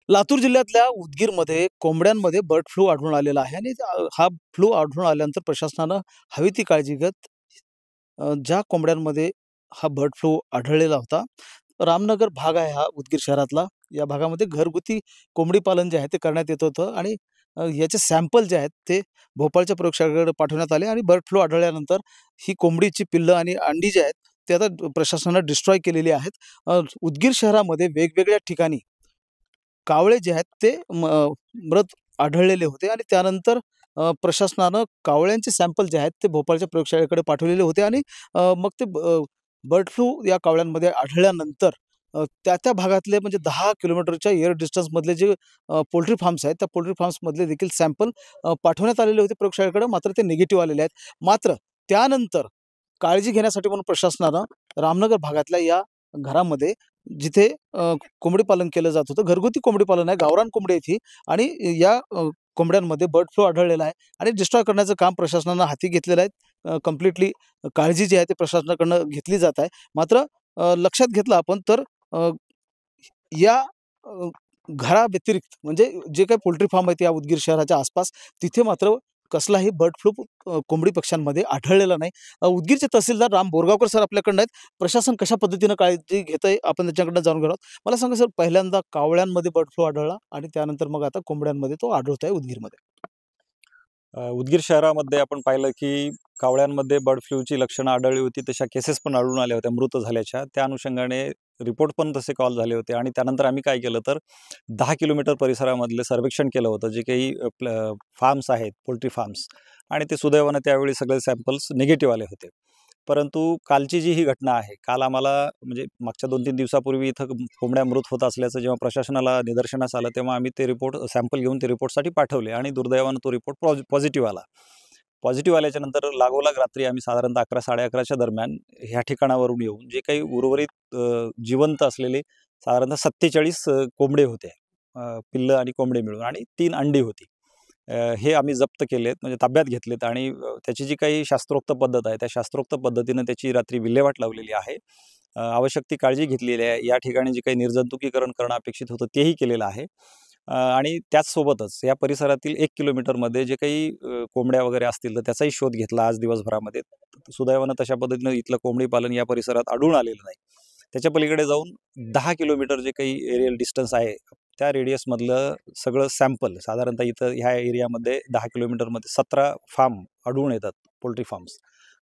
लातूर जिल्ह्यातल्या उदगीरमध्ये कोंबड्यांमध्ये bird flu आढळून आलेला आहे आणि हा फ्लू आढळून आल्यानंतर प्रशासनानं हवी ती काळजी घेत ज्या कोंबड्यांमध्ये हा बर्ड फ्लू आढळलेला होता, रामनगर भाग आहे हा उदगीर शहरातला. या भागामध्ये घरगुती कोंबडी पालन जे आहे ते करण्यात येत होतं आणि याचे सॅम्पल जे आहेत ते भोपाळच्या प्रयोगशाळेकडे पाठवण्यात आले आणि बर्ड फ्लू आढळल्यानंतर ही कोंबडीची पिल्लं आणि अंडी जी आहेत ते आता प्रशासनानं डिस्ट्रॉय केलेली आहेत. उदगीर शहरामध्ये वेगवेगळ्या ठिकाणी कावळे जे आहेत ते मृत आढळलेले होते आणि त्यानंतर प्रशासनानं कावळ्यांचे सॅम्पल जे आहेत ते भोपाळच्या प्रयोगशाळेकडे पाठवलेले होते आणि मग ते बर्ड फ्लू या कावळ्यांमध्ये आढळल्यानंतर त्या भागातले म्हणजे 10 किलोमीटरच्या एअर डिस्टन्समधले जे पोल्ट्री फार्म्स आहेत, त्या पोल्ट्री फार्म्समधले देखील सॅम्पल पाठवण्यात आलेले होते प्रयोगशाळेकडे. मात्र ते निगेटिव्ह आलेले आहेत. मात्र त्यानंतर काळजी घेण्यासाठी म्हणून प्रशासनानं रामनगर भागातल्या या घरामध्ये जिथे कोंबडी पालन केलं जात होतं. घरगुती कोंबडी पालन आहे, गावरान कोंबडी आहे ती आणि या कोंबड्यांमध्ये बर्ड फ्लू आढळलेला आहे आणि डिस्ट्रॉय करण्याचं काम प्रशासनानं हाती घेतलेलं आहे. कंप्लीटली काळजी जी आहे ती प्रशासनाकडनं घेतली जात आहे. मात्र लक्षात घेतलं आपण तर या घराव्यतिरिक्त म्हणजे जे काही पोल्ट्री फार्म आहेत या उदगीर शहराच्या आसपास, तिथे मात्र कसलाही बर्ड फ्लू कोंबडी पक्ष्यांमध्ये आढळलेला नाही. उदगीरचे तहसीलदार राम बोरगावकर सर आपल्याकडनं आहेत. प्रशासन कशा पद्धतीनं काळजी घेतंय आपण त्याच्याकडनं जाणून घेणार आहोत. मला सांगा सर, पहिल्यांदा कावळ्यांमध्ये बर्ड फ्लू आढळला आणि त्यानंतर मग आता कोंबड्यांमध्ये तो आढळतोय उदगीरमध्ये. उदगीर शहरामध्ये आपण पाहिलं की कावळ्यांमध्ये बर्ड फ्लूची लक्षणं आढळली होती. तशा केसेस पण आढळून आल्या होत्या मृत झाल्याच्या. त्या अनुषंगाने रिपोर्ट पण तसे कॉल झाले होते आणि त्यानंतर आम्ही काय केलं तर 10 किलोमीटर परिसरामधलं सर्वेक्षण केलं होतं. जे काही फार्म्स आहेत, पोल्ट्री फार्म्स, आणि ते सुदैवानं त्यावेळी सगळे सॅम्पल्स निगेटिव्ह आले होते. परंतु कालची जी ही घटना आहे, काल आम्हाला म्हणजे मागच्या 2-3 दिवसापूर्वी इथं कोंबड्या मृत होत असल्याचं जेव्हा प्रशासनाला निदर्शनास आलं, तेव्हा आम्ही ते रिपोर्ट सॅम्पल घेऊन ते रिपोर्टसाठी पाठवले आणि दुर्दैवानं तो रिपोर्ट पॉझिटिव्ह आला. पॉझिटिव्ह आल्याच्यानंतर लागोलाग रात्री आम्ही साधारणतः 11-11:30च्या दरम्यान ह्या ठिकाणावरून येऊन जे काही उर्वरित जिवंत असलेले साधारणतः 47 कोंबडे होते, पिल्लं आणि कोंबडे मिळून, आणि 3 अंडी होती. हे आम्ही जप्त केलेत, म्हणजे ताब्यात घेतलेत आणि त्याची जी काही शास्त्रोक्त पद्धत आहे, त्या शास्त्रोक्त पद्धतीनं त्याची रात्री विल्हेवाट लावलेली आहे. आवश्यक ती काळजी घेतलेली आहे. या ठिकाणी जे काही निर्जंतुकीकरण करणं अपेक्षित होतं तेही केलेलं आहे. आणि त्याचसोबतच या परिसरातील 1 किलोमीटरमध्ये जे काही कोंबड्या वगैरे असतील तर त्याचाही शोध घेतला आज दिवसभरामध्ये. सुदैवानं तशा पद्धतीनं इथलं कोंबडी पालन या परिसरात आढळून आलेलं नाही. त्याच्या पलीकडे जाऊन 10 किलोमीटर जे काही एरियल डिस्टन्स आहे, त्या रेडियसमधलं सगळं सॅम्पल साधारणतः इथं ह्या एरियामध्ये 10 किलोमीटरमध्ये 17 फार्म आढळून येतात, पोल्ट्री फार्म्स.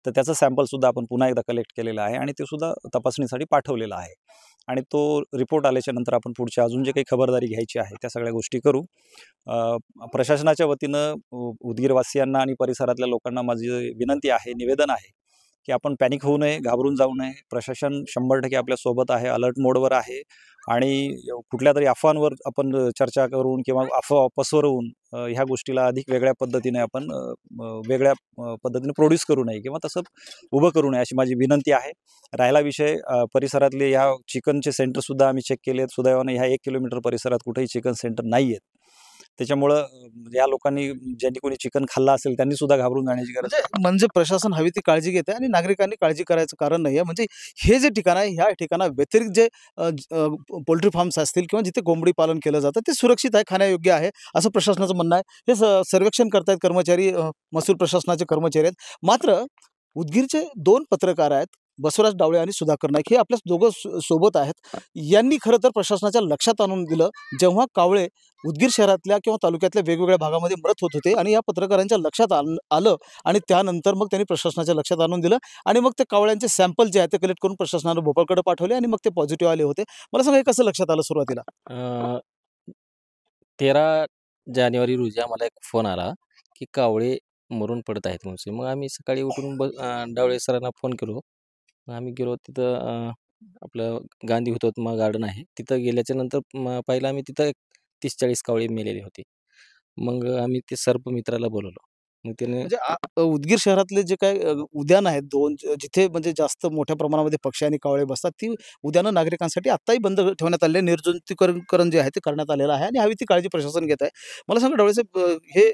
तर त्याचं सॅम्पलसुद्धा आपण पुन्हा एकदा कलेक्ट केलेलं आहे आणि ते सुद्धा तपासणीसाठी पाठवलेलं आहे. आणि तो रिपोर्ट आल्याच्या नंतर आपण पुढच्या अजून जे काही खबरदारी घ्यायची आहे त्या सगळ्या गोष्टी करू. प्रशासनाच्या वतीनं उदगीरवासियांना आणि परिसरातल्या लोकांना माझी विनंती आहे, निवेदन आहे की आपण पॅनिक होऊ नये, घाबरून जाऊ नये. प्रशासन 100% आपल्या सोबत आहे, अलर्ट मोडवर आहे आणि कुठल्यातरी अफवांवर आपण चर्चा करून किंवा अफवा पसरवून ह्या गोष्टीला अधिक वेगळ्या पद्धतीने आपण वेगळ्या पद्धतीने प्रोड्यूस करू नये किंवा तसं उभं करू नये अशी माझी विनंती आहे. राहिला विषय परिसरातले ह्या चिकनचे सेंटरसुद्धा आम्ही चेक केलेत. सुदैवानं ह्या 1 किलोमीटर परिसरात कुठेही चिकन सेंटर नाही आहेत. त्याच्यामुळं या लोकांनी, ज्यांनी कोणी चिकन खाल्लं असेल त्यांनी सुद्धा घाबरून जाण्याची गरज म्हणजे प्रशासन हवी ती काळजी घेत आहे आणि नागरिकांनी काळजी करायचं कारण नाही आहे. म्हणजे हे जे ठिकाण आहे, ह्या ठिकाणा व्यतिरिक्त जे पोल्ट्री फार्म्स असतील किंवा जिथे कोंबडी पालन केलं जातं ते सुरक्षित आहे, खाण्यायोग्य आहे, असं प्रशासनाचं म्हणणं आहे. हे सर्वेक्षण करतायत कर्मचारी, महसूल प्रशासनाचे कर्मचारी आहेत. मात्र उदगीरचे 2 पत्रकार आहेत, बसवराज डावळे आणि सुधाकर नाईक, हे आपल्या दोघं सोबत आहेत. यांनी खरं तर प्रशासनाच्या लक्षात आणून दिलं जेव्हा कावळे उदगीर शहरातल्या किंवा तालुक्यातल्या वेगवेगळ्या भागामध्ये मृत होत होते आणि या पत्रकारांच्या लक्षात आलं आणि त्यानंतर मग त्यांनी प्रशासनाच्या लक्षात आणून दिलं आणि मग ते कावळ्यांचे सॅम्पल जे आहेत ते कलेक्ट करून प्रशासनानं भोपाळकडे पाठवले आणि मग ते पॉझिटिव्ह आले होते. मला सांगा, हे कसं लक्षात आलं सुरुवातीला? 13 जानेवारी रोजी आम्हाला एक फोन आला की कावळे मरून पडत आहेत म्हणून. मग आम्ही सकाळी उठून डावळे सरांना फोन केलो. मग आम्ही गेलो तिथं, आपलं गांधी हुतात्मा गार्डन आहे, तिथं गेल्याच्या नंतर पाहिलं आम्ही तिथं 30-40 कावळे मेलेले होते. मग आम्ही ते सर्प मित्राला बोलवलं. मग त्याने म्हणजे उदगीर शहरातले जे काही उद्यान आहेत 2 जिथे म्हणजे जास्त मोठ्या प्रमाणामध्ये पक्षी आणि कावळे बसतात, ती उद्यानं नागरिकांसाठी आत्ताही बंद ठेवण्यात आले. निर्जंतुकीकरण जे आहे ते करण्यात आलेलं आहे आणि हवी ती काळजी प्रशासन घेत आहे. मला सांगा डावळे साहेब, हे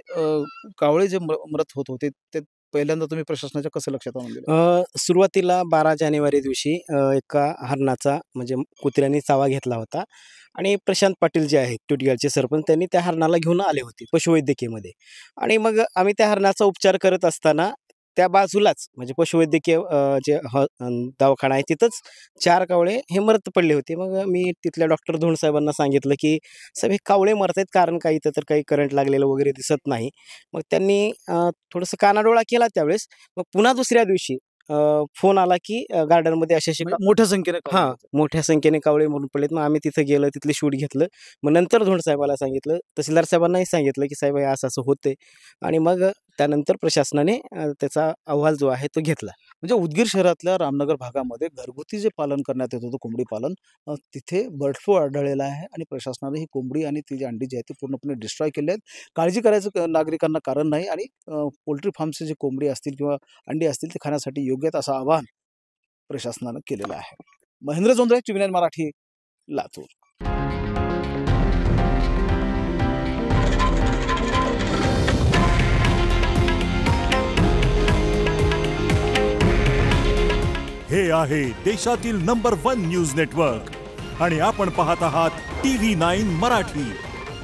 कावळे जे मृत होत होते ते पहिल्यांदा तुम्ही प्रशासनाच्या कसं लक्षात आणून दिलं? सुरुवातीला 12 जानेवारी दिवशी एका हरणाचा म्हणजे कुत्र्याने चावा घेतला होता आणि प्रशांत पाटील जे आहेत टुटगाळचे सरपंच त्यांनी त्या हरणाला घेऊन आले होते पशुवैद्यकीयमध्ये. आणि मग आम्ही त्या हरणाचा उपचार करत असताना त्या बाजूलाच म्हणजे पशुवैद्यकीय जे दवाखाना आहे तिथंच 4 कावळे हे मरत पडले होते. मग मी तिथल्या डॉक्टर धोंड साहेबांना सांगितलं, की "साहेब हे कावळे मरतायत कारण काय? इथं तर काही करंट लागलेलं वगैरे दिसत नाही." मग त्यांनी थोडंसं कानाडोळा केला त्यावेळेस. मग पुन्हा दुसऱ्या दिवशी फोन आला, की गार्डनमध्ये असे म्हणजे मोठ्या संख्येने कावळे हां, होते. मोठ्या संख्येने कावळे मरून पडलेत. मग आम्ही तिथं गेलो, तिथले शूट घेतलं. मग नंतर धोंड साहेबाला सांगितलं, तहसीलदार साहेबांनाही सांगितलं, की "साहेब हे असं-असं होतंय." आणि मग त्यानंतर प्रशासनाने त्याचा अहवाल जो आहे तो घेतला. म्हणजे उदगीर शहरातल्या रामनगर भागामध्ये घरगुती जे पालन करण्यात येत होतं कोंबडी पालन, तिथे बर्ड फ्लू आढळलेला आहे आणि प्रशासनाने ही कोंबडी आणि ती जी अंडी जी आहे ती पूर्णपणे डिस्ट्रॉय केली आहेत. काळजी करायचं नागरिकांना कारण नाही आणि पोल्ट्री फार्मचे जे कोंबडी असतील किंवा अंडी असतील ते खाण्यासाठी योग्य आहेत असं आवाहन प्रशासनानं केलेलं आहे. महेंद्र जोंधळे, TV9 मराठी, लातूर. हे आहे देशातील नंबर 1 न्यूज नेटवर्क आणि आपण पाहत आहात TV9 मराठी.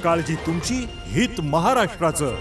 काळजी तुमची, हित महाराष्ट्राचं.